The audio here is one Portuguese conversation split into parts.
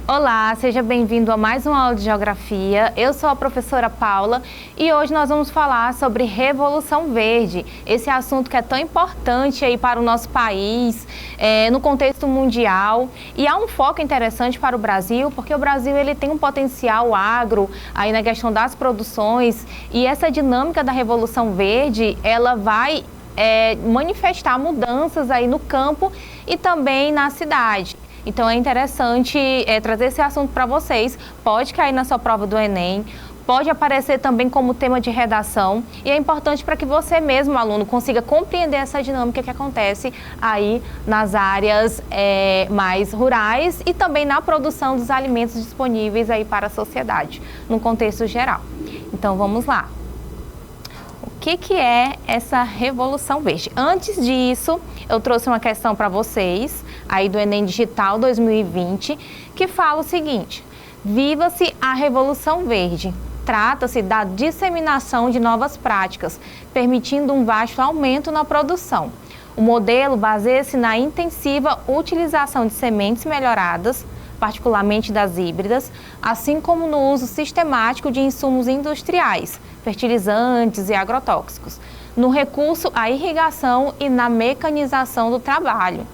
Olá, seja bem-vindo a mais uma aula de Geografia. Eu sou a professora Paula e hoje nós vamos falar sobre Revolução Verde, esse assunto que é tão importante aí para o nosso país, no contexto mundial. E há um foco interessante para o Brasil, porque o Brasil ele tem um potencial agro aí na questão das produções, e essa dinâmica da Revolução Verde, ela vai manifestar mudanças aí no campo e também na cidade. Então é interessante trazer esse assunto para vocês. Pode cair na sua prova do Enem, pode aparecer também como tema de redação, e é importante para que você mesmo, aluno, consiga compreender essa dinâmica que acontece aí nas áreas mais rurais e também na produção dos alimentos disponíveis aí para a sociedade, no contexto geral. Então vamos lá. O que é essa Revolução Verde? Antes disso, eu trouxe uma questão para vocês, aí do Enem Digital 2020, que fala o seguinte: viva-se a Revolução Verde. Trata-se da disseminação de novas práticas, permitindo um vasto aumento na produção. O modelo baseia-se na intensiva utilização de sementes melhoradas, particularmente das híbridas, assim como no uso sistemático de insumos industriais, fertilizantes e agrotóxicos, no recurso à irrigação e na mecanização do trabalho.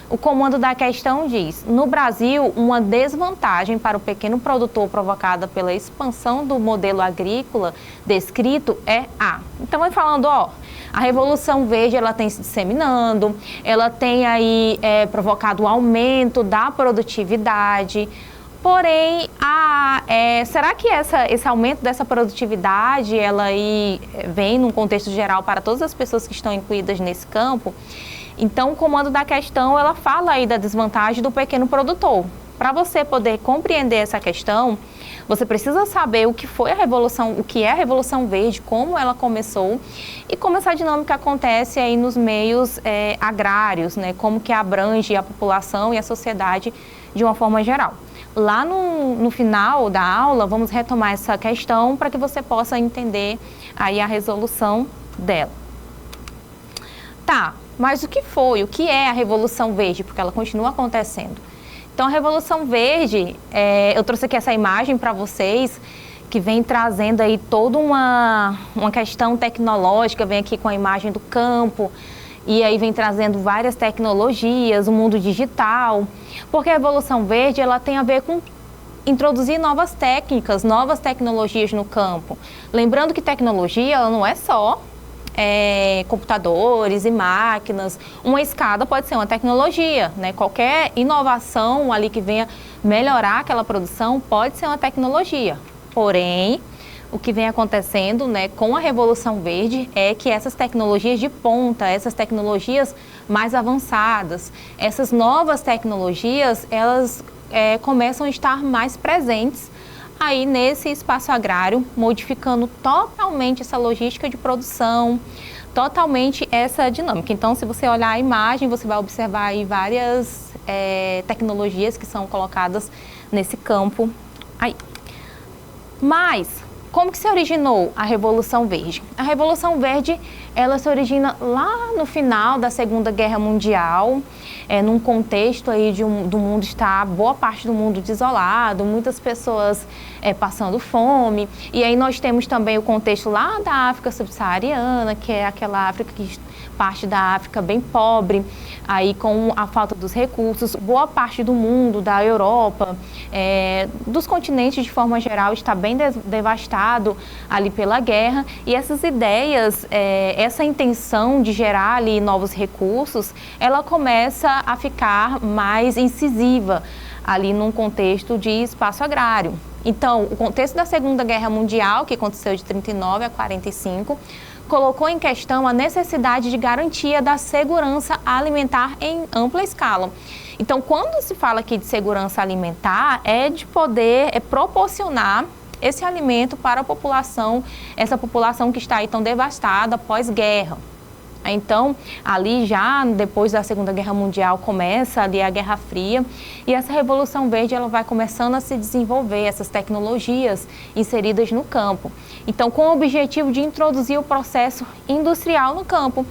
O comando da questão diz: no Brasil, uma desvantagem para o pequeno produtor provocada pela expansão do modelo agrícola descrito é a... Então vai falando, a Revolução Verde ela tem se disseminando, ela tem aí provocado o aumento da produtividade. Porém, será que esse aumento dessa produtividade ela aí vem num contexto geral para todas as pessoas que estão incluídas nesse campo? Então, o comando da questão ela fala aí da desvantagem do pequeno produtor. Para você poder compreender essa questão, você precisa saber o que foi a Revolução, o que é a Revolução Verde, como ela começou e como essa dinâmica acontece aí nos meios agrários, né? Como que abrange a população e a sociedade de uma forma geral. Lá no final da aula, vamos retomar essa questão para que você possa entender aí a resolução dela. Tá, mas o que é a Revolução Verde? Porque ela continua acontecendo. Então, a Revolução Verde, eu trouxe aqui essa imagem para vocês, que vem trazendo aí toda uma questão tecnológica, vem aqui com a imagem do campo, e aí vem trazendo várias tecnologias, o mundo digital, porque a Revolução Verde ela tem a ver com introduzir novas técnicas, novas tecnologias no campo. Lembrando que tecnologia ela não é só computadores e máquinas. Uma escada pode ser uma tecnologia, né? Qualquer inovação ali que venha melhorar aquela produção pode ser uma tecnologia. Porém, o que vem acontecendo, né, com a Revolução Verde é que essas tecnologias de ponta, essas tecnologias mais avançadas, essas novas tecnologias, elas começam a estar mais presentes aí nesse espaço agrário, modificando totalmente essa logística de produção, totalmente essa dinâmica. Então, se você olhar a imagem, você vai observar aí várias tecnologias que são colocadas nesse campo aí. Mas como que se originou a Revolução Verde? A Revolução Verde, ela se origina lá no final da Segunda Guerra Mundial, num contexto aí do mundo estar, boa parte do mundo desolado, muitas pessoas passando fome. E aí nós temos também o contexto lá da África subsaariana, que é aquela África parte da África bem pobre, aí com a falta dos recursos, boa parte do mundo, da Europa, dos continentes de forma geral, está bem devastado ali pela guerra, e essas ideias, essa intenção de gerar ali novos recursos, ela começa a ficar mais incisiva ali num contexto de espaço agrário. Então, o contexto da Segunda Guerra Mundial, que aconteceu de 39 a 45, colocou em questão a necessidade de garantia da segurança alimentar em ampla escala. Então, quando se fala aqui de segurança alimentar, é de poder proporcionar esse alimento para a população, essa população que está aí tão devastada pós-guerra. Então, ali já depois da Segunda Guerra Mundial começa ali a Guerra Fria, e essa Revolução Verde ela vai começando a se desenvolver, essas tecnologias inseridas no campo. Então, com o objetivo de introduzir o processo industrial no campo.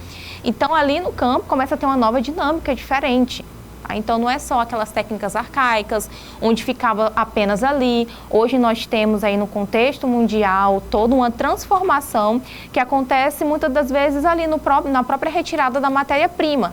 Então, ali no campo começa a ter uma nova dinâmica diferente. Então, não é só aquelas técnicas arcaicas, onde ficava apenas ali. Hoje nós temos aí no contexto mundial toda uma transformação que acontece muitas das vezes ali na própria retirada da matéria-prima.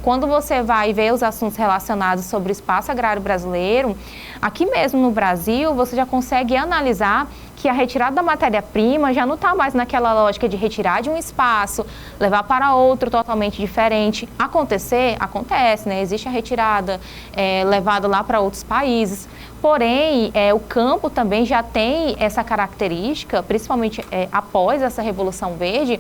Quando você vai ver os assuntos relacionados sobre o espaço agrário brasileiro, aqui mesmo no Brasil, você já consegue analisar que a retirada da matéria-prima já não está mais naquela lógica de retirar de um espaço, levar para outro totalmente diferente. Acontece, existe a retirada levada lá para outros países. Porém, o campo também já tem essa característica, principalmente após essa Revolução Verde,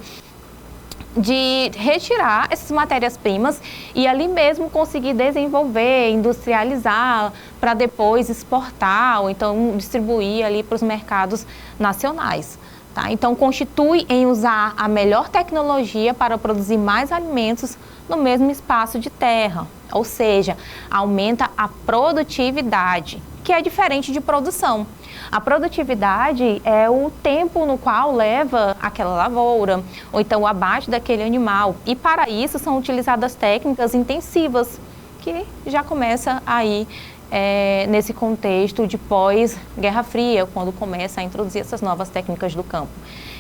de retirar essas matérias-primas e ali mesmo conseguir desenvolver, industrializar para depois exportar ou então distribuir ali para os mercados nacionais. Tá? Então, constitui em usar a melhor tecnologia para produzir mais alimentos no mesmo espaço de terra, ou seja, aumenta a produtividade, que é diferente de produção. A produtividade é o tempo no qual leva aquela lavoura, ou então o abate daquele animal. E para isso são utilizadas técnicas intensivas, que já começa aí nesse contexto de pós-Guerra Fria, quando começa a introduzir essas novas técnicas do campo.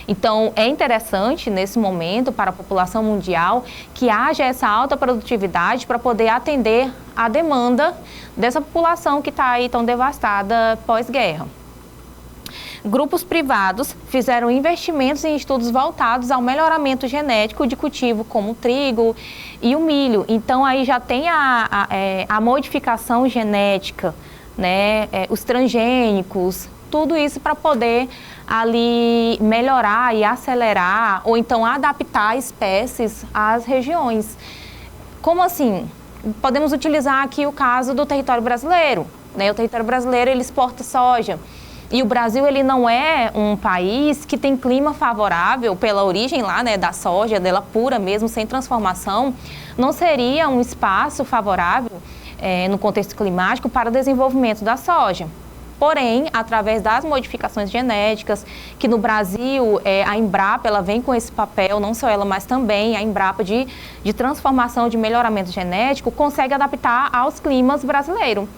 Então, é interessante, nesse momento, para a população mundial, que haja essa alta produtividade para poder atender a demanda dessa população que está aí tão devastada pós-guerra. Grupos privados fizeram investimentos em estudos voltados ao melhoramento genético de cultivo como o trigo e o milho. Então, aí já tem a modificação genética, os transgênicos, tudo isso para poder ali melhorar e acelerar ou então adaptar espécies às regiões. Como assim? Podemos utilizar aqui o caso do território brasileiro. O território brasileiro ele exporta soja. E o Brasil ele não é um país que tem clima favorável pela origem lá, da soja, dela pura mesmo, sem transformação. Não seria um espaço favorável no contexto climático para o desenvolvimento da soja. Porém, através das modificações genéticas, que no Brasil a Embrapa ela vem com esse papel, não só ela, mas também a Embrapa de transformação, de melhoramento genético, consegue adaptar aos climas brasileiros.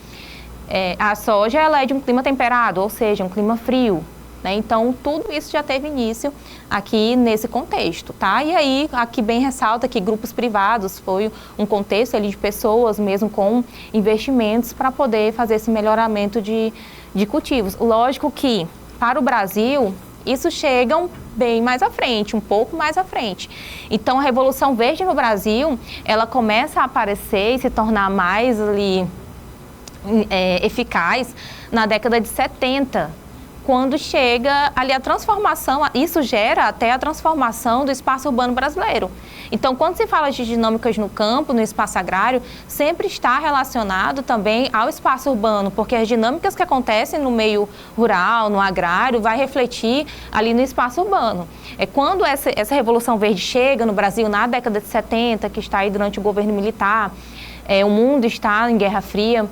A soja ela é de um clima temperado, ou seja, um clima frio. Então, tudo isso já teve início aqui nesse contexto, tá? E aí, aqui bem ressalta que grupos privados foi um contexto ali de pessoas mesmo com investimentos para poder fazer esse melhoramento de cultivos. Lógico que, para o Brasil, isso chega bem mais à frente, um pouco mais à frente. Então, a Revolução Verde no Brasil, ela começa a aparecer e se tornar mais ali eficaz na década de 70, quando chega ali a transformação, isso gera até a transformação do espaço urbano brasileiro. Então, quando se fala de dinâmicas no campo, no espaço agrário, sempre está relacionado também ao espaço urbano, porque as dinâmicas que acontecem no meio rural, no agrário, vai refletir ali no espaço urbano. Quando essa Revolução Verde chega no Brasil na década de 70, que está aí durante o governo militar, o mundo está em Guerra Fria,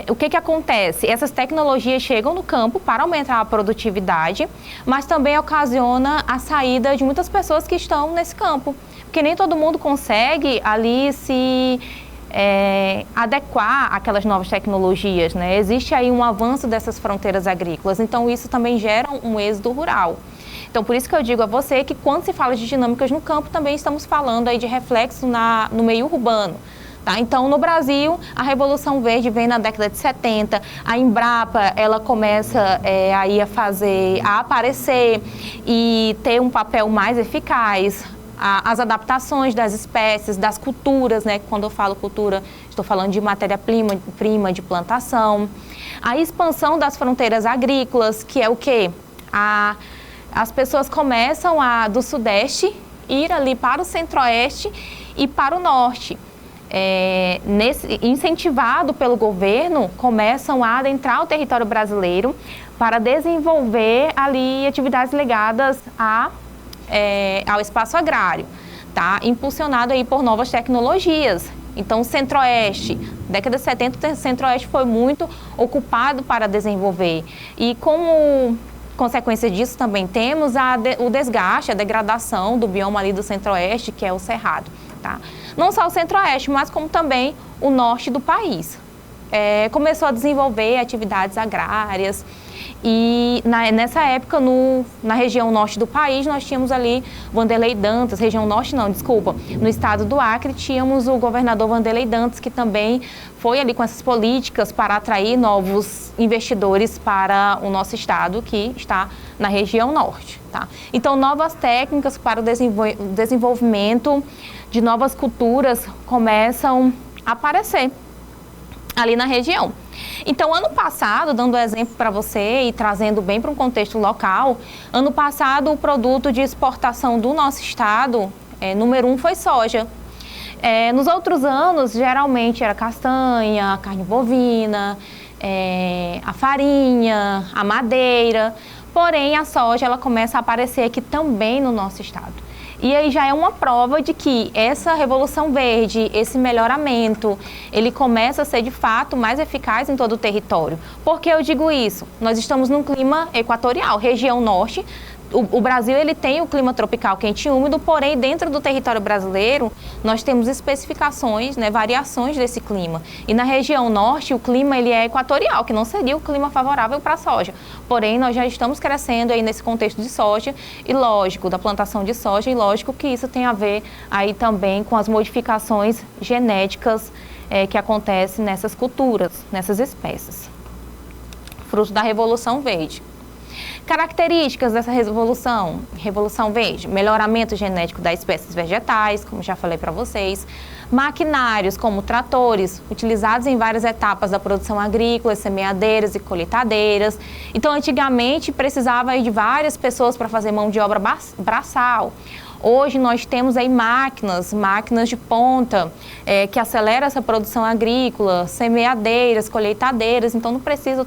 o que acontece? Essas tecnologias chegam no campo para aumentar a produtividade, mas também ocasiona a saída de muitas pessoas que estão nesse campo, porque nem todo mundo consegue ali se adequar àquelas novas tecnologias, Existe aí um avanço dessas fronteiras agrícolas, então isso também gera um êxodo rural. Então, por isso que eu digo a você que quando se fala de dinâmicas no campo, também estamos falando aí de reflexo no meio urbano. Tá? Então, no Brasil, a Revolução Verde vem na década de 70, a Embrapa ela começa aí a aparecer e ter um papel mais eficaz, as adaptações das espécies, das culturas, Quando eu falo cultura, estou falando de matéria-prima de plantação, a expansão das fronteiras agrícolas, que é o quê? As pessoas começam do Sudeste ir ali para o Centro-Oeste e para o Norte. Incentivado pelo governo, começam a adentrar o território brasileiro para desenvolver ali atividades ligadas ao espaço agrário, tá? Impulsionado aí por novas tecnologias. Então, o Centro-Oeste, década de 70, o Centro-Oeste foi muito ocupado para desenvolver. E como consequência disso também temos o desgaste, a degradação do bioma ali do Centro-Oeste, que é o Cerrado. Tá? não só o centro-oeste, mas como também o norte do país. Começou a desenvolver atividades agrárias e nessa época na região norte do país nós tínhamos ali Wanderlei Dantas, região norte não, desculpa, no estado do Acre tínhamos o governador Wanderlei Dantas, que também foi ali com essas políticas para atrair novos investidores para o nosso estado, que está na região norte. Tá? Então, novas técnicas para o desenvolvimento de novas culturas começam a aparecer ali na região. Então, ano passado, dando exemplo para você e trazendo bem para um contexto local, ano passado o produto de exportação do nosso estado, número 1 foi soja. Nos outros anos, geralmente era castanha, carne bovina, a farinha, a madeira, porém a soja ela começa a aparecer aqui também no nosso estado. E aí já é uma prova de que essa revolução verde, esse melhoramento, ele começa a ser de fato mais eficaz em todo o território. Por que eu digo isso? Nós estamos num clima equatorial, região norte. O Brasil ele tem o clima tropical quente e úmido, porém dentro do território brasileiro nós temos especificações, variações desse clima. E na região norte o clima ele é equatorial, que não seria o clima favorável para a soja. Porém nós já estamos crescendo aí nesse contexto de soja e lógico, da plantação de soja, e lógico que isso tem a ver aí também com as modificações genéticas que acontecem nessas culturas, nessas espécies. Fruto da Revolução Verde. Características dessa revolução verde: melhoramento genético das espécies vegetais, como já falei para vocês, maquinários como tratores, utilizados em várias etapas da produção agrícola, semeadeiras e colheitadeiras. Então, antigamente, precisava de várias pessoas para fazer mão de obra braçal. Hoje nós temos aí máquinas de ponta, que aceleram essa produção agrícola, semeadeiras, colheitadeiras, então não precisa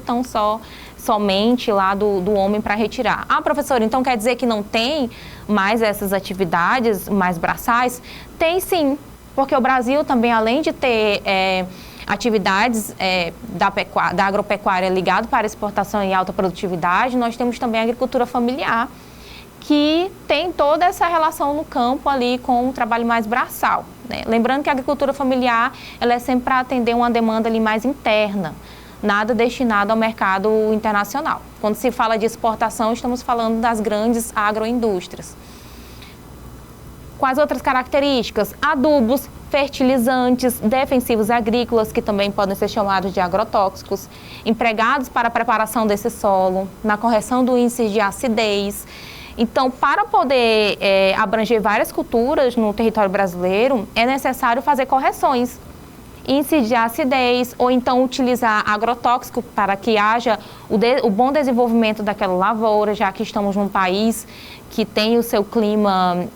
somente lá do homem para retirar. Ah, professora, então quer dizer que não tem mais essas atividades mais braçais? Tem sim, porque o Brasil também, além de ter atividades da agropecuária ligado para exportação e alta produtividade, nós temos também a agricultura familiar, que tem toda essa relação no campo ali com o trabalho mais braçal. Lembrando que a agricultura familiar ela é sempre para atender uma demanda ali mais interna, nada destinado ao mercado internacional. Quando se fala de exportação, estamos falando das grandes agroindústrias. Quais outras características? Adubos, fertilizantes, defensivos agrícolas, que também podem ser chamados de agrotóxicos, empregados para a preparação desse solo, na correção do índice de acidez. Então, para poder abranger várias culturas no território brasileiro, é necessário fazer correções. Índice de acidez, ou então utilizar agrotóxico para que haja o bom desenvolvimento daquela lavoura, já que estamos num país que tem o seu clima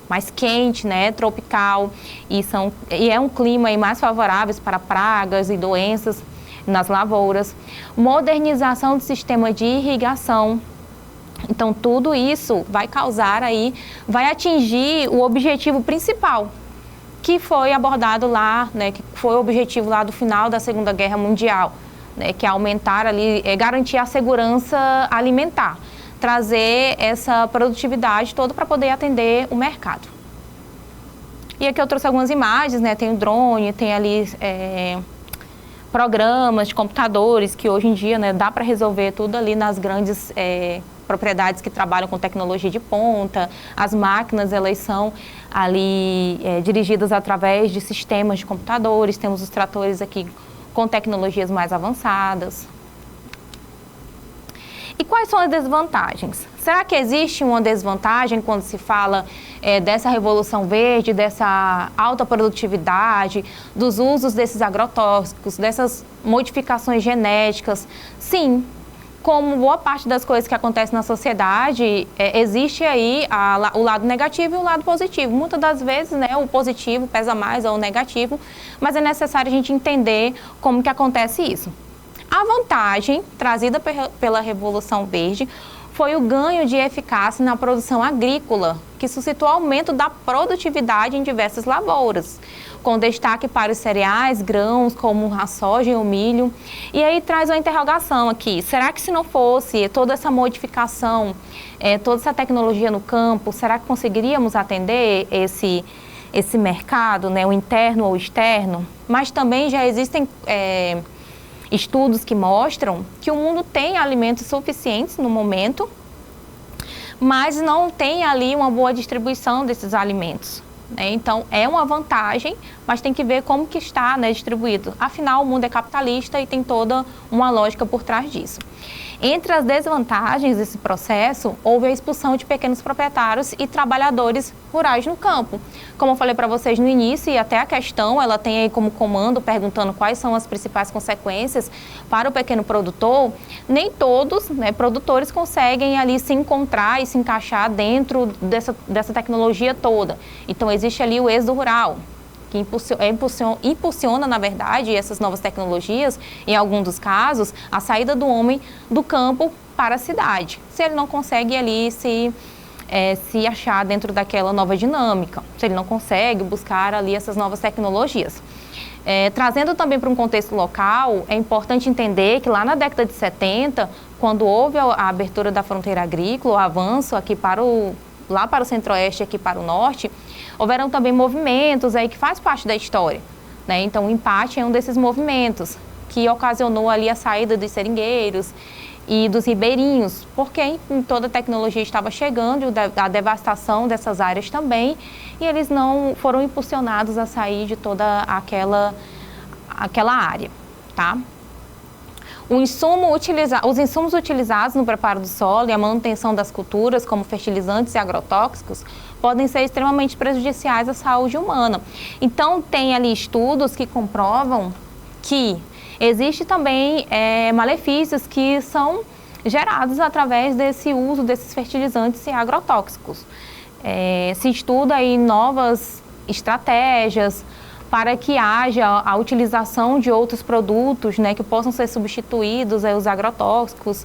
mais quente, tropical, e é um clima aí mais favorável para pragas e doenças nas lavouras. Modernização do sistema de irrigação. Então, tudo isso vai vai atingir o objetivo principal, que foi abordado lá, que foi o objetivo lá do final da Segunda Guerra Mundial, que é aumentar ali, garantir a segurança alimentar, trazer essa produtividade toda para poder atender o mercado. E aqui eu trouxe algumas imagens, tem o drone, tem ali programas de computadores que hoje em dia dá para resolver tudo ali nas grandes propriedades que trabalham com tecnologia de ponta. As máquinas, elas são ali dirigidas através de sistemas de computadores. Temos os tratores aqui com tecnologias mais avançadas. E quais são as desvantagens? Será que existe uma desvantagem quando se fala dessa revolução verde, dessa alta produtividade, dos usos desses agrotóxicos, dessas modificações genéticas? Sim. Como boa parte das coisas que acontecem na sociedade, existe aí o lado negativo e o lado positivo. Muitas das vezes, o positivo pesa mais ou o negativo, mas é necessário a gente entender como que acontece isso. A vantagem trazida pela Revolução Verde foi o ganho de eficácia na produção agrícola, que suscitou aumento da produtividade em diversas lavouras, com destaque para os cereais, grãos, como a soja e o milho. E aí traz uma interrogação aqui: será que se não fosse toda essa modificação, toda essa tecnologia no campo, será que conseguiríamos atender esse mercado, né, o interno ou o externo, mas também já existem estudos que mostram que o mundo tem alimentos suficientes no momento, mas não tem ali uma boa distribuição desses alimentos. Então, é uma vantagem, mas tem que ver como que está, né, distribuído. Afinal, o mundo é capitalista e tem toda uma lógica por trás disso. Entre as desvantagens desse processo, houve a expulsão de pequenos proprietários e trabalhadores rurais no campo. Como eu falei para vocês no início, e até a questão, ela tem aí como comando perguntando quais são as principais consequências para o pequeno produtor. Nem todos, né, produtores conseguem ali se encontrar e se encaixar dentro dessa tecnologia toda. Então, existe ali o êxodo rural, que impulsiona, na verdade, essas novas tecnologias, em alguns dos casos, a saída do homem do campo para a cidade, se ele não consegue ali se achar dentro daquela nova dinâmica, se ele não consegue buscar ali essas novas tecnologias. Trazendo também para um contexto local, é importante entender que lá na década de 70, quando houve a abertura da fronteira agrícola, o avanço aqui lá para o centro-oeste e aqui para o norte, houveram também movimentos aí que faz parte da história, né? Então, o empate é um desses movimentos que ocasionou ali a saída dos seringueiros e dos ribeirinhos, porque toda a tecnologia estava chegando, a devastação dessas áreas também, e eles não foram impulsionados a sair de toda aquela área, tá? Os insumos utilizados no preparo do solo e a manutenção das culturas, como fertilizantes e agrotóxicos, podem ser extremamente prejudiciais à saúde humana. Então, tem ali estudos que comprovam que existe também malefícios que são gerados através desse uso desses fertilizantes e agrotóxicos. Se estuda aí novas estratégias para que haja a utilização de outros produtos, né, que possam ser substituídos os agrotóxicos,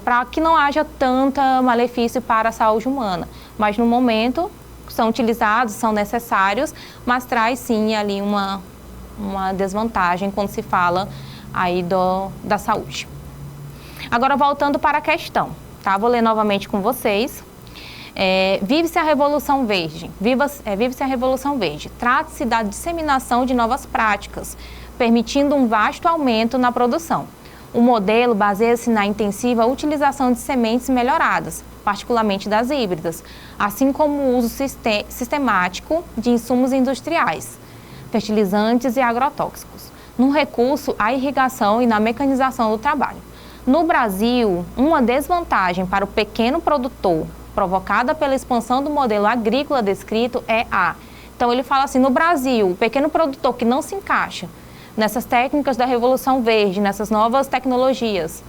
para que não haja tanta malefício para a saúde humana. Mas no momento são utilizados, são necessários, mas traz sim ali uma desvantagem quando se fala aí da saúde. Agora voltando para a questão, tá? Vou ler novamente com vocês. Vive-se a Revolução Verde. Vive-se a Revolução Verde. Trata-se da disseminação de novas práticas, permitindo um vasto aumento na produção. O modelo baseia-se na intensiva utilização de sementes melhoradas, particularmente das híbridas, assim como o uso sistemático de insumos industriais, fertilizantes e agrotóxicos, no recurso à irrigação e na mecanização do trabalho. No Brasil, uma desvantagem para o pequeno produtor provocada pela expansão do modelo agrícola descrito é a... Então, ele fala assim, no Brasil, o pequeno produtor que não se encaixa nessas técnicas da Revolução Verde, nessas novas tecnologias,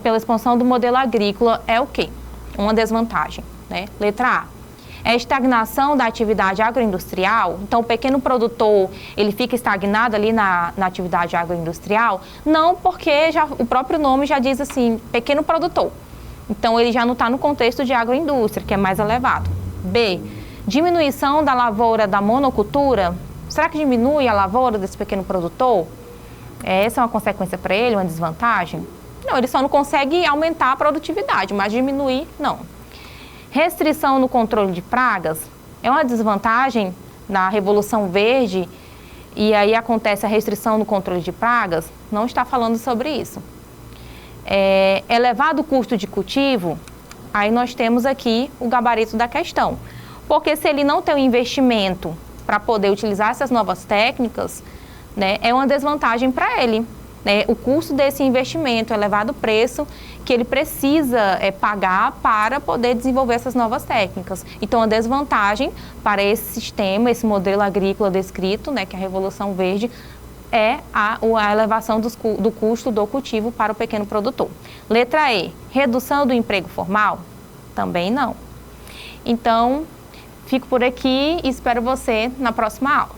pela expansão do modelo agrícola, é o quê? Uma desvantagem, né? Letra A. É a estagnação da atividade agroindustrial. Então, o pequeno produtor, ele fica estagnado ali na atividade agroindustrial? Não, porque o próprio nome já diz assim, pequeno produtor. Então, ele já não está no contexto de agroindústria, que é mais elevado. B, diminuição da lavoura da monocultura. Será que diminui a lavoura desse pequeno produtor? Essa é uma consequência para ele, uma desvantagem? Não, ele só não consegue aumentar a produtividade, mas diminuir, não. Restrição no controle de pragas é uma desvantagem na Revolução Verde e aí acontece a restrição no controle de pragas? Não está falando sobre isso. Elevado custo de cultivo, aí nós temos aqui o gabarito da questão. Porque se ele não tem um investimento para poder utilizar essas novas técnicas, né, é uma desvantagem para ele. O custo desse investimento, o elevado preço que ele precisa pagar para poder desenvolver essas novas técnicas. Então, a desvantagem para esse sistema, esse modelo agrícola descrito, né, que é a Revolução Verde, é a elevação do custo do cultivo para o pequeno produtor. Letra E, redução do emprego formal? Também não. Então, fico por aqui e espero você na próxima aula.